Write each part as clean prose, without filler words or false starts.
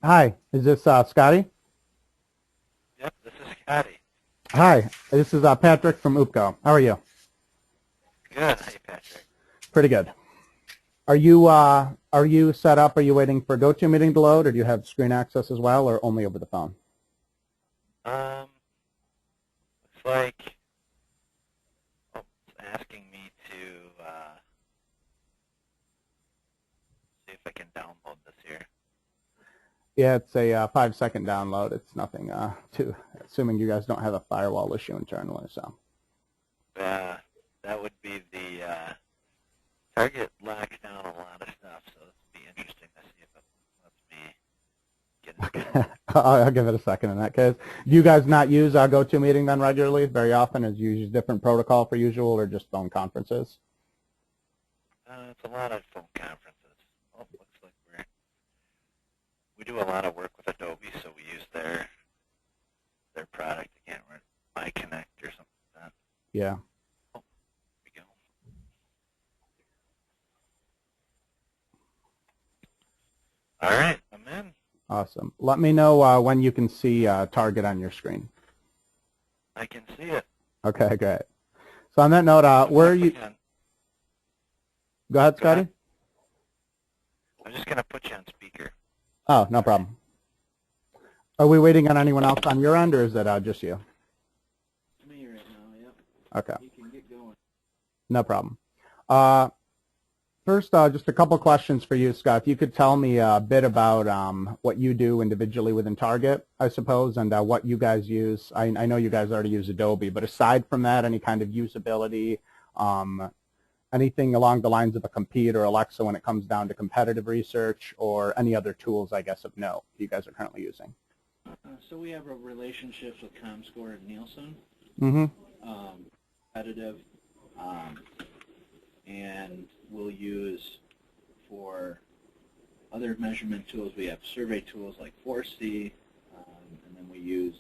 Hi, is this Scotty? Yep, this is Scotty. Hi, this is Patrick from UPCO. How are you? Good. Hey, Patrick. Pretty good. Are you set up? Are you waiting for GoToMeeting to load, or do you have screen access as well, or only over the phone? Um, Looks like it's asking me to see if I can download this here. Yeah, it's a 5-second download. It's nothing too. Assuming you guys don't have a firewall issue internally, so. That would be the target locks down a lot of stuff, so this would be interesting to see if it lets me get it. Okay, I'll give it a second in that case. Do you guys not use GoToMeeting then regularly, very often? Is you use different protocol for usual, or just phone conferences? It's a lot of phone conferences. Oh, looks like we do a lot of work with Adobe, so we use their product again, My Connect or something like that. Yeah. Oh, here we go. All right, I'm in. Awesome. Let me know when you can see Target on your screen. I can see it. Okay, great. So on that note, where are you? Go ahead, Scotty. I'm just going to put you on speaker. Oh, no problem. Are we waiting on anyone else on your end, or is it just you? Me right now, yep. Okay. You can get going. No problem. First, just a couple questions for you, Scott. If you could tell me a bit about what you do individually within Target, I suppose, and what you guys use. I know you guys already use Adobe, but aside from that, any kind of usability, anything along the lines of a Compete or Alexa when it comes down to competitive research, or any other tools, I guess, of note you guys are currently using? So we have relationships with ComScore and Nielsen, Mm-hmm. competitive, and we'll use for other measurement tools. We have survey tools like 4C, and then we use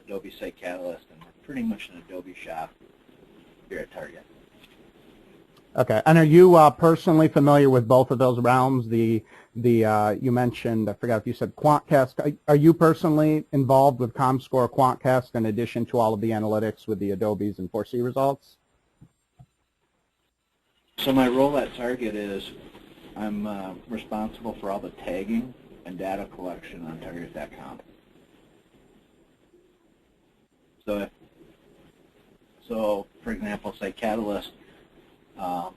Adobe Site Catalyst, and we're pretty much an Adobe shop here at Target. Okay, and are you personally familiar with both of those realms? You mentioned, I forgot if you said QuantCast. Are you personally involved with ComScore QuantCast in addition to all of the analytics with the Adobes and 4C results? So my role at Target is I'm responsible for all the tagging and data collection on Target.com. So for example, Site Catalyst, I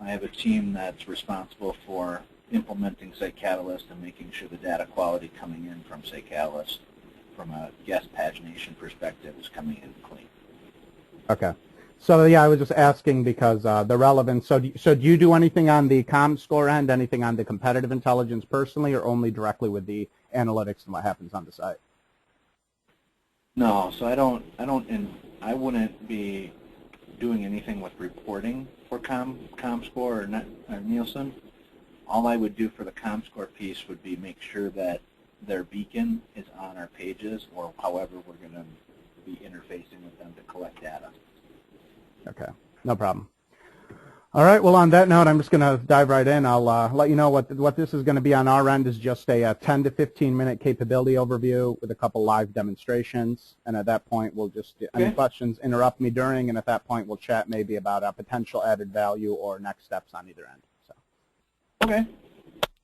have a team that's responsible for implementing Site Catalyst and making sure the data quality coming in from Site Catalyst from a guest pagination perspective is coming in clean. Okay. So yeah, I was just asking because the relevance. So do you do anything on the ComScore end, anything on the competitive intelligence personally, or only directly with the analytics and what happens on the site? No, so I wouldn't be doing anything with reporting for ComScore or Nielsen. All I would do for the ComScore piece would be make sure that their beacon is on our pages, or however we're going to be interfacing with them to collect data. Okay, no problem. All right, well, on that note, I'm just going to dive right in. I'll let you know what this is going to be on our end is just a 10 to 15-minute capability overview with a couple live demonstrations. And at that point, we'll just, any questions, interrupt me during, and at that point, we'll chat maybe about a potential added value or next steps on either end. So. Okay.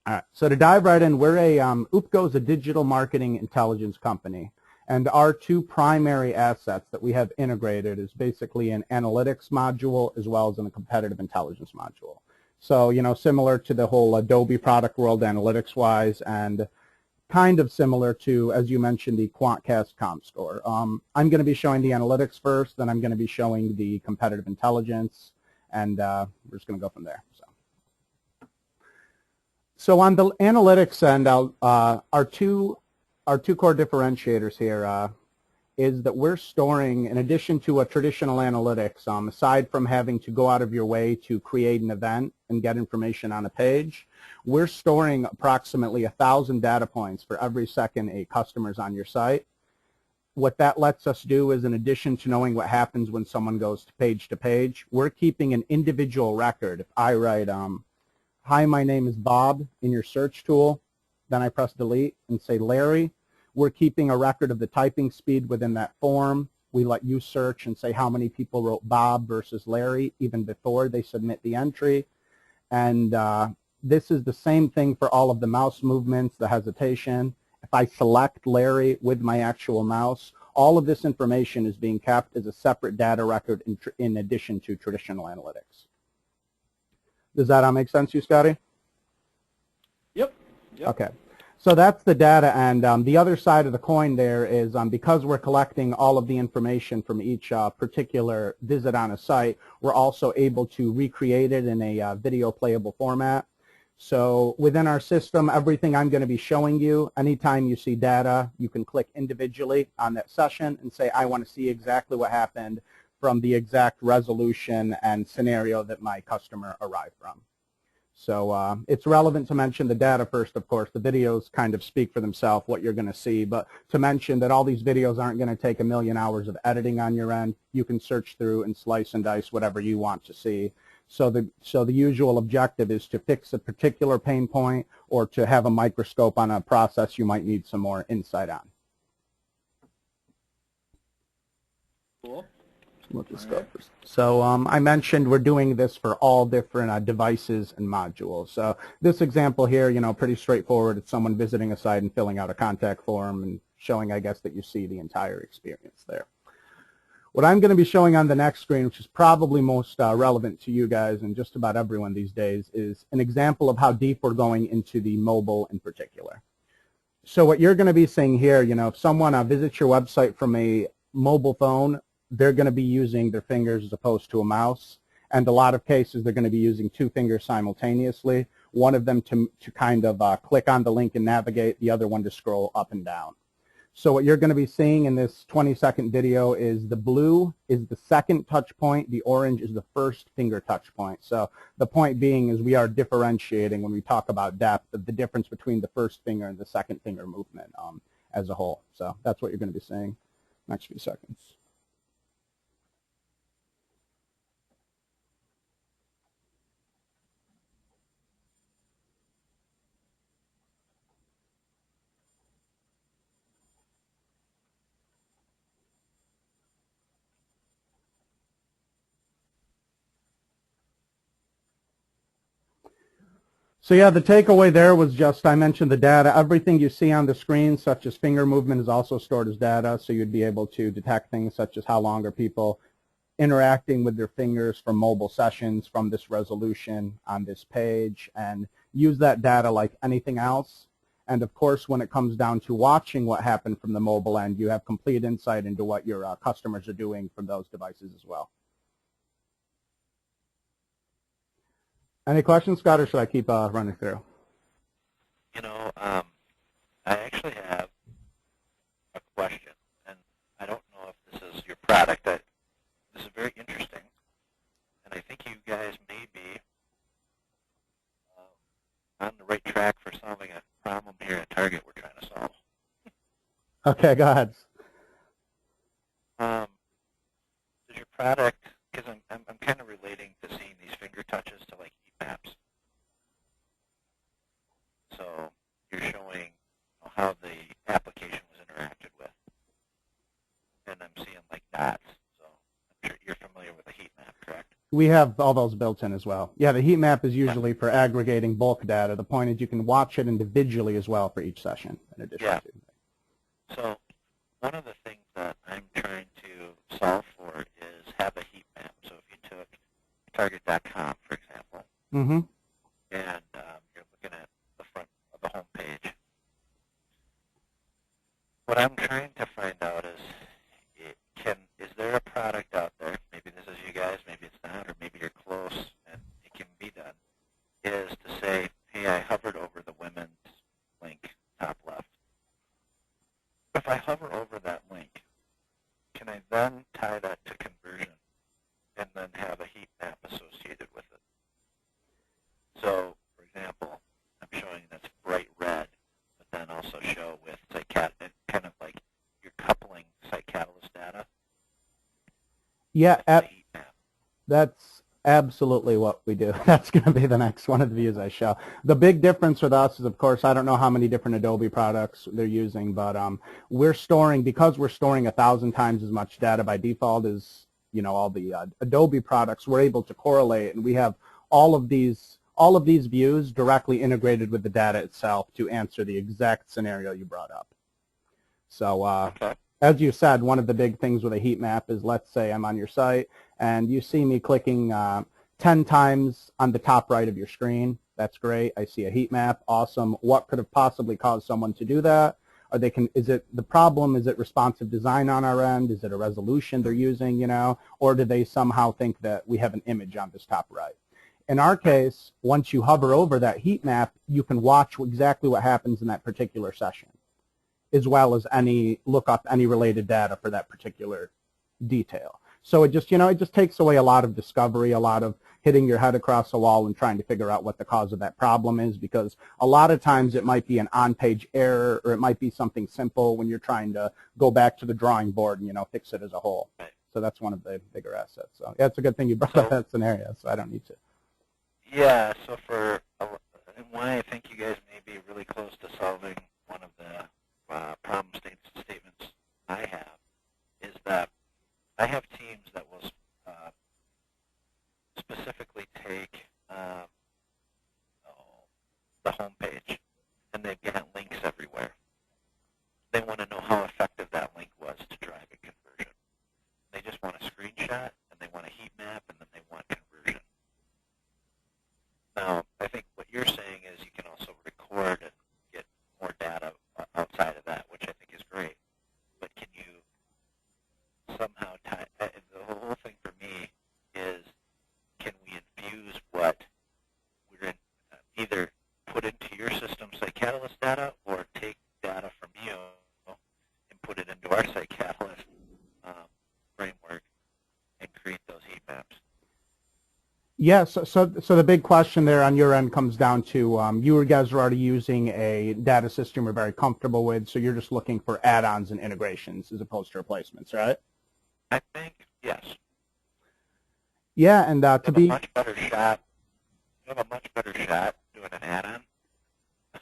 All right, so to dive right in, we're UPCO is a digital marketing intelligence company. And our two primary assets that we have integrated is basically an analytics module as well as a competitive intelligence module. So, similar to the whole Adobe product world analytics-wise, and kind of similar to, as you mentioned, the QuantCast ComScore. I'm going to be showing the analytics first, then I'm going to be showing the competitive intelligence, and we're just going to go from there. So on the analytics end, our two core differentiators here is that we're storing, in addition to a traditional analytics, aside from having to go out of your way to create an event and get information on a page, we're storing approximately 1,000 data points for every second a customer's on your site. What that lets us do is, in addition to knowing what happens when someone goes to page, we're keeping an individual record. If I write, hi, my name is Bob in your search tool, then I press delete and say Larry. We're keeping a record of the typing speed within that form. We let you search and say how many people wrote Bob versus Larry even before they submit the entry. And this is the same thing for all of the mouse movements, the hesitation. If I select Larry with my actual mouse, all of this information is being kept as a separate data record in addition to traditional analytics. Does that all make sense to you, Scotty? Yep. Okay. So that's the data, and the other side of the coin there is because we're collecting all of the information from each particular visit on a site, we're also able to recreate it in a video playable format. So within our system, everything I'm going to be showing you, anytime you see data, you can click individually on that session and say, I want to see exactly what happened from the exact resolution and scenario that my customer arrived from. So it's relevant to mention the data first, of course. The videos kind of speak for themselves, what you're going to see. But to mention that all these videos aren't going to take 1,000,000 hours of editing on your end. You can search through and slice and dice whatever you want to see. So the usual objective is to fix a particular pain point or to have a microscope on a process you might need some more insight on. Cool. So I mentioned we're doing this for all different devices and modules. So this example here, pretty straightforward. It's someone visiting a site and filling out a contact form and showing, I guess, that you see the entire experience there. What I'm going to be showing on the next screen, which is probably most relevant to you guys and just about everyone these days, is an example of how deep we're going into the mobile in particular. So what you're going to be seeing here, if someone visits your website from a mobile phone, they're going to be using their fingers as opposed to a mouse. And a lot of cases, they're going to be using 2 fingers simultaneously, one of them to kind of click on the link and navigate, the other one to scroll up and down. So what you're going to be seeing in this 20-second video is the blue is the second touch point, the orange is the first finger touch point. So the point being is we are differentiating when we talk about depth of the difference between the first finger and the second finger movement as a whole. So that's what you're going to be seeing next few seconds. So yeah, the takeaway there was just, I mentioned the data. Everything you see on the screen, such as finger movement, is also stored as data, so you'd be able to detect things such as how long are people interacting with their fingers from mobile sessions from this resolution on this page, and use that data like anything else. And of course, when it comes down to watching what happened from the mobile end, you have complete insight into what your customers are doing from those devices as well. Any questions, Scott, or should I keep running through? I actually have a question, and I don't know if this is your product. This is very interesting, and I think you guys may be on the right track for solving a problem here at Target we're trying to solve. Okay, go ahead. Does your product, because I'm kind of relating to seeing these finger touches to like heat maps. So you're showing how the application was interacted with. And I'm seeing like dots. So I'm sure you're familiar with a heat map, correct? We have all those built in as well. Yeah, the heat map is usually for aggregating bulk data. The point is you can watch it individually as well for each session in addition to. So one of the things that I'm trying to solve for is have a heat map. So if you took target.com, for example, and you're looking at the front of the home page, what I'm trying to find out is, is there a product out there, maybe this is you guys, maybe it's not, or maybe you're close and it can be done, is to say, hey, I hovered over the women's link, top left. If I hover over that link, can I then tie that to conversion and then have a heat map associated with it? So, for example, I'm showing that's bright red, but then also show with kind of like you're coupling site catalyst data. Yeah, that's absolutely what we do. That's going to be the next one of the views I show. The big difference with us is, of course, I don't know how many different Adobe products they're using, but because we're storing 1,000 times as much data by default as all the Adobe products, we're able to correlate, and we have all of these views directly integrated with the data itself to answer the exact scenario you brought up. So Okay. as you said, one of the big things with a heat map is, let's say I'm on your site and you see me clicking 10 times on the top right of your screen. That's great. I see a heat map. Awesome. What could have possibly caused someone to do that? Is it the problem? Is it responsive design on our end? Is it a resolution they're using, or do they somehow think that we have an image on this top right? In our case, once you hover over that heat map, you can watch exactly what happens in that particular session, as well as look up any related data for that particular detail. So it just takes away a lot of discovery, a lot of hitting your head across the wall and trying to figure out what the cause of that problem is, because a lot of times it might be an on-page error, or it might be something simple when you're trying to go back to the drawing board and fix it as a whole. Right. So that's one of the bigger assets. So yeah, it's a good thing you brought up that scenario, so I don't need to. Yeah, so and why I think you guys may be really close to solving one of the problem statements I have is that I have teams that will specifically take the home page, and they've got links everywhere. They want to know how effective that link was to drive a conversion. They just want a screenshot, and they want a heat map, and then they want conversion. Now, I think what you're saying is you can also record and get more data outside of that, which I think is great. But can you somehow tie, the whole thing for me is, can we infuse what we're either put into your system Site Catalyst data, or take data from you and put it into our Site Catalyst framework and create those heat maps? Yes, so the big question there on your end comes down to you guys are already using a data system you're very comfortable with, so you're just looking for add-ons and integrations as opposed to replacements, right? I think, yes. Yeah, and to you be... have a much better shot doing an add-on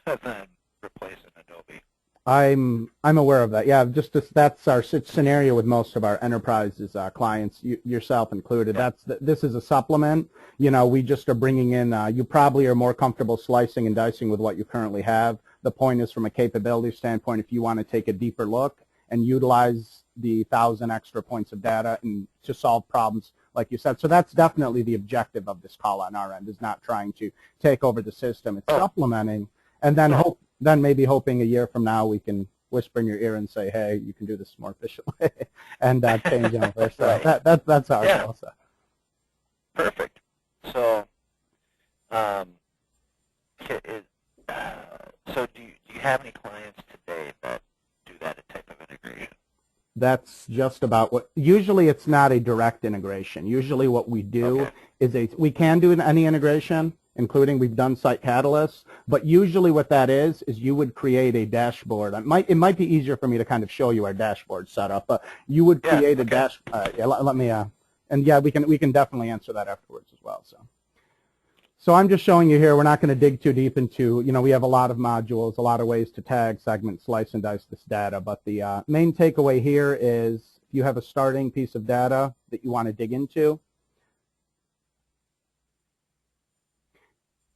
than replacing Adobe. I'm aware of that. Yeah, that's our scenario with most of our enterprises clients, yourself included. Yeah. This is a supplement. We just are bringing in. You probably are more comfortable slicing and dicing with what you currently have. The point is, from a capability standpoint, if you want to take a deeper look and utilize the 1,000 extra points of data and to solve problems, like you said. So that's definitely the objective of this call on our end, is not trying to take over the system. It's supplementing, and then maybe hoping a year from now we can whisper in your ear and say, hey, you can do this more efficiently, and change over. So Right. that's our goal. So. Perfect. So, do you have any clients today that do that type of integration? That's just about what. Usually, it's not a direct integration. Usually, what we do is we can do any integration, including we've done Site Catalyst, but usually what that is you would create a dashboard. It might be easier for me to kind of show you our dashboard setup, but you would create a dashboard. Let me, and yeah, we can definitely answer that afterwards as well. So I'm just showing you here. We're not going to dig too deep into, we have a lot of modules, a lot of ways to tag, segment, slice, and dice this data, but the main takeaway here is if you have a starting piece of data that you want to dig into,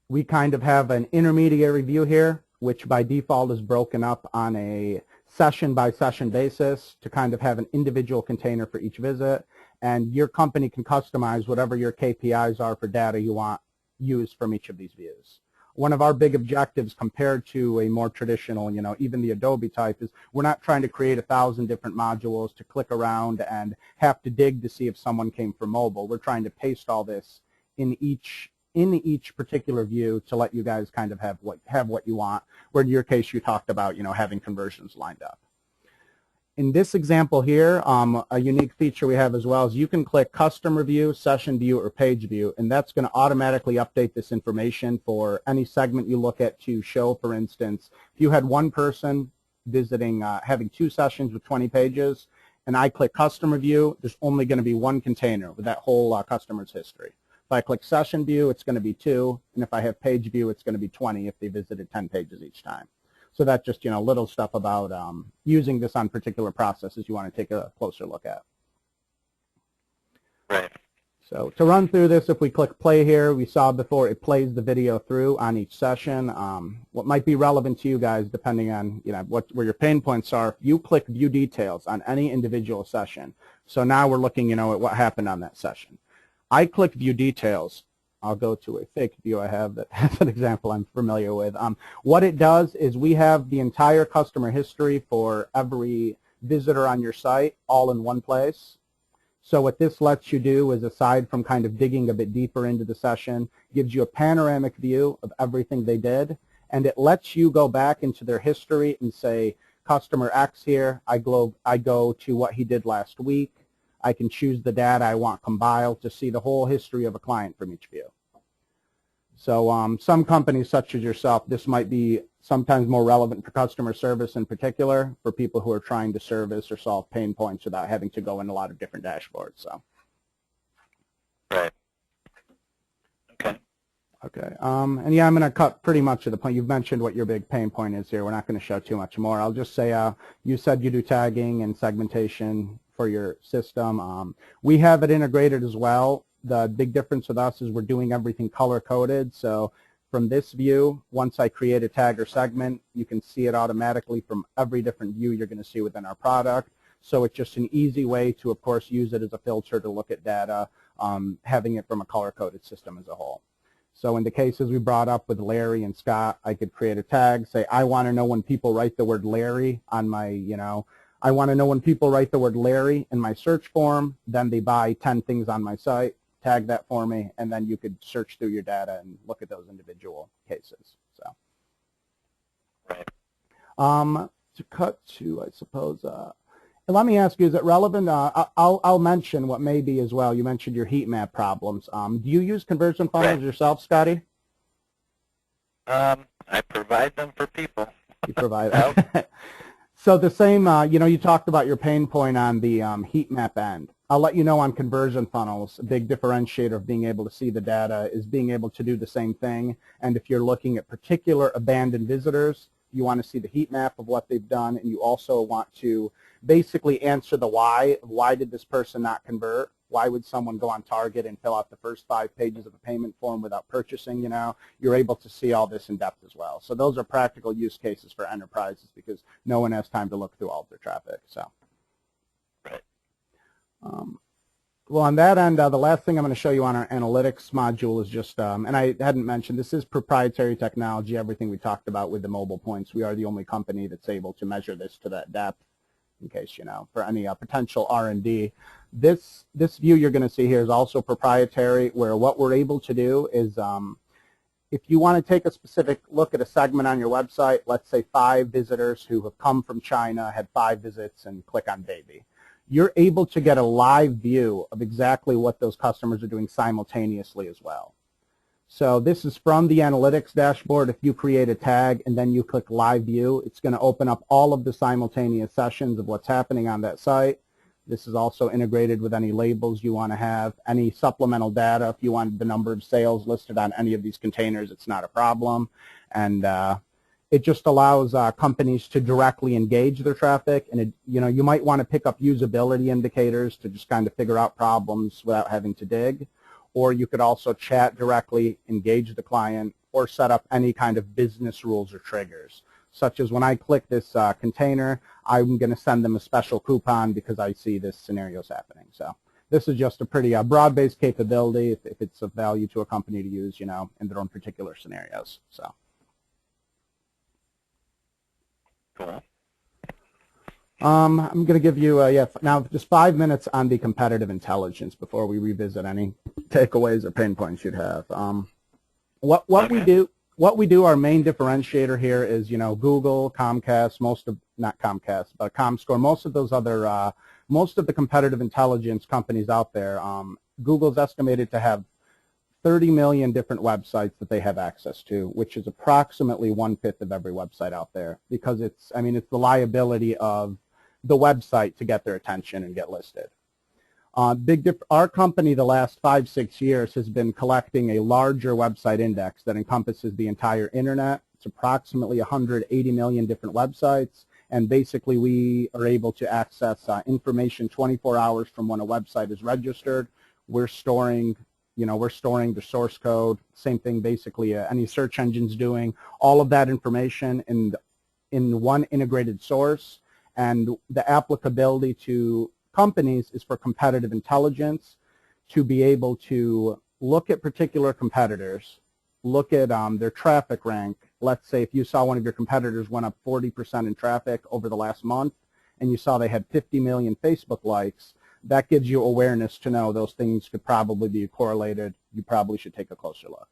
we kind of have an intermediary view here, which by default is broken up on a session-by-session basis to kind of have an individual container for each visit, and your company can customize whatever your KPIs are for data you want used from each of these views. One of our big objectives compared to a more traditional, even the Adobe type, is we're not trying to create 1,000 different modules to click around and have to dig to see if someone came from mobile. We're trying to paste all this in each particular view to let you guys kind of have what you want, where in your case you talked about having conversions lined up. In this example here, a unique feature we have as well is you can click Customer View, Session View, or Page View, and that's going to automatically update this information for any segment you look at to show. For instance, if you had one person visiting, having 2 sessions with 20 pages, and I click Customer View, there's only going to be one container with that whole customer's history. If I click session view, it's going to be 2, and if I have page view, it's going to be 20 if they visited 10 pages each time. So that's just, little stuff about using this on particular processes you want to take a closer look at. Right. So to run through this, if we click play here, we saw before it plays the video through on each session. What might be relevant to you guys, depending on where your pain points are, if you click view details on any individual session. So now we're looking, at what happened on that session. I click view details. I'll go to a fake view I have that has an example I'm familiar with. What it does is we have the entire customer history for every visitor on your site all in one place. So what this lets you do is, aside from kind of digging a bit deeper into the session, gives you a panoramic view of everything they did, and it lets you go back into their history and say, customer X here, I go to what he did last week. I can choose the data I want compiled to see the whole history of a client from each view. So some companies such as yourself, this might be sometimes more relevant for customer service in particular, for people who are trying to service or solve pain points without having to go in a lot of different dashboards. So. Right. Okay. Okay. And yeah, I'm going to cut pretty much to the point. You've mentioned what your big pain point is here. We're not going to show too much more. I'll just say you said you do tagging and segmentation for your system. We have it integrated as well. The big difference with us is we're doing everything color-coded. So from this view, once I create a tag or segment, you can see it automatically from every different view you're going to see within our product. So it's just an easy way to, of course, use it as a filter to look at data, having it from a color-coded system as a whole. So in the cases we brought up with Larry and Scott, I could create a tag, say, I want to know when people write the word Larry on my, I want to know when people write the word Larry in my search form, then they buy 10 things on my site, tag that for me, and then you could search through your data and look at those individual cases. So, right. To cut to, I suppose, let me ask you, is it relevant? I'll mention what may be as well. You mentioned your heat map problems. Do you use conversion funnels yourself, Scotty? I provide them for people. You provide them. So the same, you talked about your pain point on the heat map end. I'll let you know on conversion funnels, a big differentiator of being able to see the data is being able to do the same thing. And if you're looking at particular abandoned visitors, you want to see the heat map of what they've done, and you also want to basically answer the why. Why did this person not convert? Why would someone go on Target and fill out the first 5 pages of a payment form without purchasing? You're able to see all this in depth as well. So those are practical use cases for enterprises because no one has time to look through all of their traffic. So. Right. Well, on that end, the last thing I'm going to show you on our analytics module is just, and I hadn't mentioned, this is proprietary technology, everything we talked about with the mobile points. We are the only company that's able to measure this to that depth, in case, for any potential R&D. This view you're going to see here is also proprietary, where what we're able to do is, if you want to take a specific look at a segment on your website, let's say 5 visitors who have come from China, had 5 visits, and click on baby. You're able to get a live view of exactly what those customers are doing simultaneously as well. So this is from the analytics dashboard. If you create a tag and then you click live view, it's going to open up all of the simultaneous sessions of what's happening on that site. This is also integrated with any labels you want to have, any supplemental data. If you want the number of sales listed on any of these containers, it's not a problem. And it just allows companies to directly engage their traffic, and you might want to pick up usability indicators to just kind of figure out problems without having to dig, or you could also chat directly, engage the client, or set up any kind of business rules or triggers, such as when I click this container, I'm going to send them a special coupon because I see this scenario is happening. So this is just a pretty broad-based capability if it's of value to a company to use, in their own particular scenarios. So. Cool. I'm going to give you, now just 5 minutes on the competitive intelligence before we revisit any takeaways or pain points you'd have. What Okay. we do, our main differentiator here is, Google, Comcast, not Comcast, but ComScore, most of those other, most of the competitive intelligence companies out there, Google's estimated to have 30 million different websites that they have access to, which is approximately 1/5 of every website out there, because it's the liability of the website to get their attention and get listed. Our company the last 5-6 years has been collecting a larger website index that encompasses the entire internet. It's approximately 180 million different websites, and basically we are able to access information 24 hours from when a website is registered. We're storing the source code, same thing basically any search engine's doing, all of that information in one integrated source, and the applicability to companies is for competitive intelligence, to be able to look at particular competitors, look at their traffic rank. Let's say if you saw one of your competitors went up 40% in traffic over the last month and you saw they had 50 million Facebook likes, that gives you awareness to know those things could probably be correlated. You probably should take a closer look.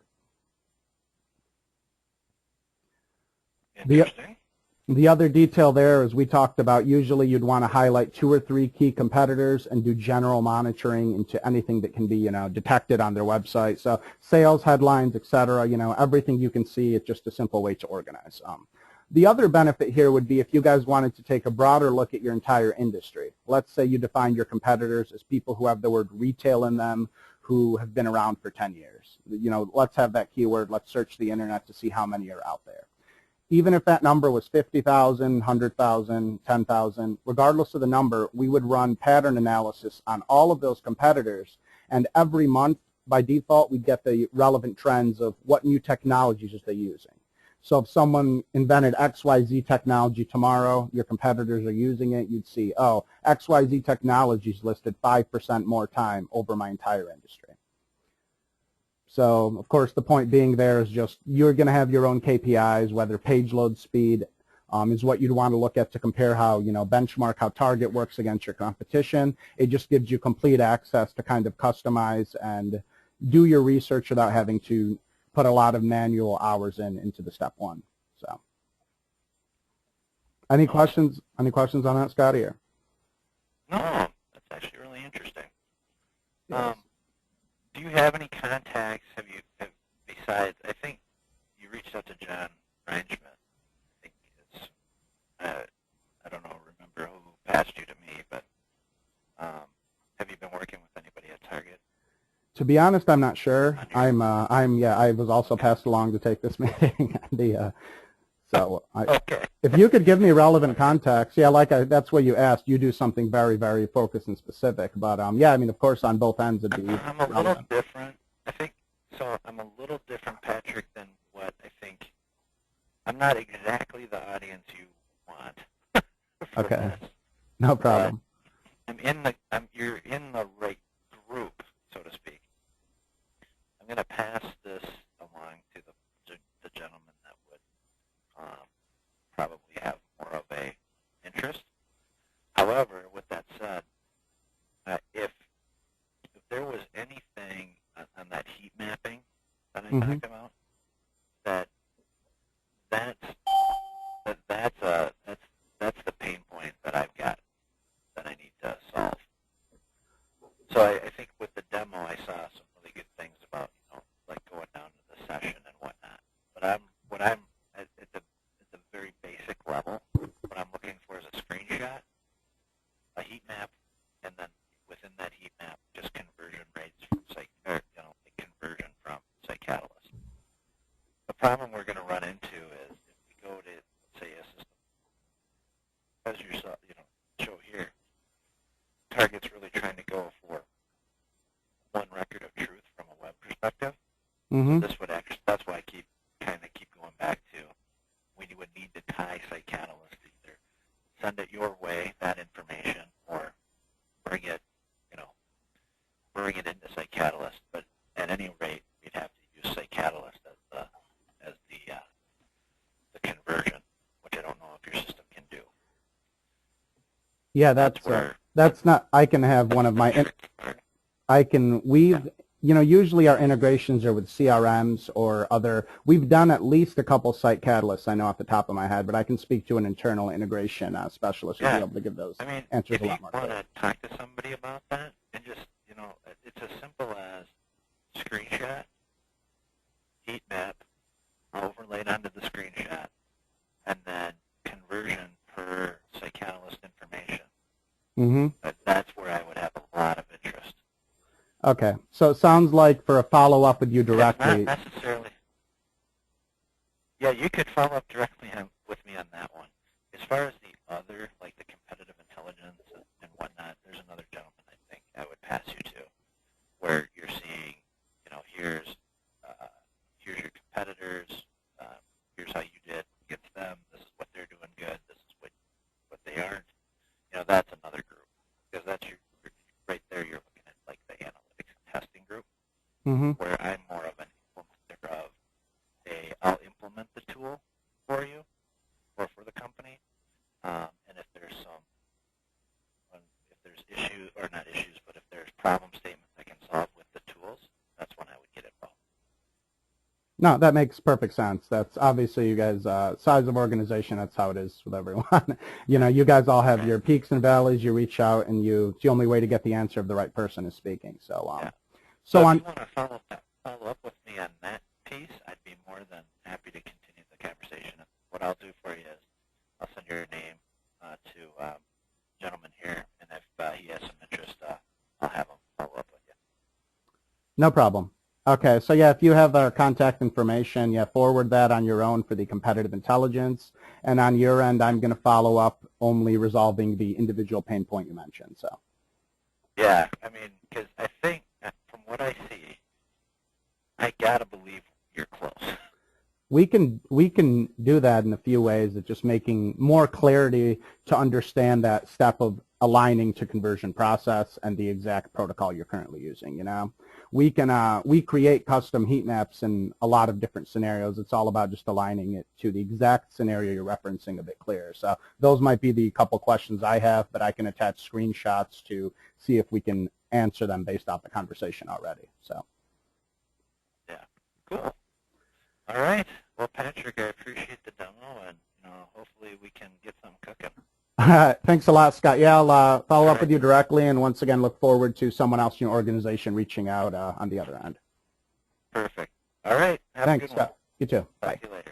Interesting. The other detail there is we talked about usually you'd want to highlight 2 or 3 key competitors and do general monitoring into anything that can be, detected on their website. So sales headlines, etc., everything you can see. It's just a simple way to organize. The other benefit here would be if you guys wanted to take a broader look at your entire industry. Let's say you define your competitors as people who have the word retail in them, who have been around for 10 years. Let's have that keyword. Let's search the internet to see how many are out there. Even if that number was 50,000, 100,000, 10,000, regardless of the number, we would run pattern analysis on all of those competitors, and every month, by default, we get the relevant trends of what new technologies are they using. So if someone invented XYZ technology tomorrow, your competitors are using it, you'd see, oh, XYZ technology is listed 5% more time over my entire industry. So, of course, the point being there is just you're going to have your own KPIs, whether page load speed is what you'd want to look at to compare how, benchmark how Target works against your competition. It just gives you complete access to kind of customize and do your research without having to put a lot of manual hours into the step one. So, any questions? Any questions on that, Scotty? Or? No, that's actually really interesting. Yes. Do you have any contacts? Besides, I think you reached out to John Reinschmidt. I think it's, I don't know, remember who passed you to me, but have you been working with anybody at Target? To be honest, I'm not sure. I was also passed along to take this meeting. Okay. If you could give me relevant contacts, that's what you asked. You do something very, very focused and specific. But of course, on both ends, it'd be. I'm a little different. I think so. I'm a little different, Patrick, than what I think. I'm not exactly the audience you want. Okay. This. No problem. You're in the right group, so to speak. I'm going to pass this along to the gentleman that would probably have more of a interest. However, with that said, if there was anything on that heat mapping that I talked about, that's the pain point that I've got that I need to solve. So I think with the demo, I saw some really good things about like going down to the session and whatnot. But I'm at the very basic level. What I'm looking for is a screenshot, a heat map, and then within that heat map, just conversion rates from conversion from Catalyst. The problem we're going to run into is if we go to, let's say, a system, as you saw, show here, Target's really trying to go for one record of truth from a web perspective. Mm-hmm. So this would actually, that's why I keep going back to, we would need to tie Catalyst to either send it your way, that information, or bring it into Catalyst. But at any rate, we'd have to use Catalyst as the conversion, which I don't know if your system can do. Yeah, that's not. I can have one of my. Usually our integrations are with CRMs or other. We've done at least a couple site catalysts, I know off the top of my head, but I can speak to an internal integration specialist who'll be able to give those answers a lot more. If you want to talk to somebody about that, and just, it's as simple as screenshot, heat map, overlaid onto the screenshot, and then conversion per, say, Catalyst information. Mm-hmm. But that's where I would have a lot of interest. Okay, so it sounds like for a follow-up with you It's directly. not necessarily. Yeah, you could follow up directly with me on that one. As far as the other, like the competitive intelligence and whatnot, there's another gentleman I think I would pass you to, where you're seeing, here's your competitors, here's how you did against them, this is what they're doing good, this is what they aren't. That's another group, because that's right there. You're looking at like the analytics and testing group, Mm-hmm. where I'm more of an implementer of I'll implement the tool for you or for the company, and if there's issues, or not issues, but if there's problem statements I can solve with the tools, that's when I would get involved. No, that makes perfect sense. That's obviously you guys, size of organization, that's how it is with everyone. You guys all have your peaks and valleys. You reach out and it's the only way to get the answer if the right person is speaking. So, Yeah. so if on. you want to follow up with me on that piece, I'd be more than happy to continue the conversation. What I'll do for you is I'll send your name to a gentleman here, and if he has some interest, I'll have him follow up with you. No problem. Okay, so yeah, if you have our contact information, yeah, forward that on your own for the competitive intelligence. And on your end, I'm going to follow up only resolving the individual pain point you mentioned. So. Yeah, I mean, because I think from what I see, I gotta believe you're close. We can do that in a few ways. It's just making more clarity to understand that step of aligning to conversion process and the exact protocol you're currently using. We create custom heat maps in a lot of different scenarios. It's all about just aligning it to the exact scenario you're referencing a bit clearer. So those might be the couple questions I have, but I can attach screenshots to see if we can answer them based off the conversation already. So. Yeah, cool. All right. Well, Patrick, I appreciate the demo, and hopefully we can get something cooking. Thanks a lot, Scott. Yeah, I'll follow up right. with you directly, and once again, look forward to someone else in your organization reaching out on the other end. Perfect. All right. Have Thanks, a good Scott. one. You too. Talk Bye. to you later.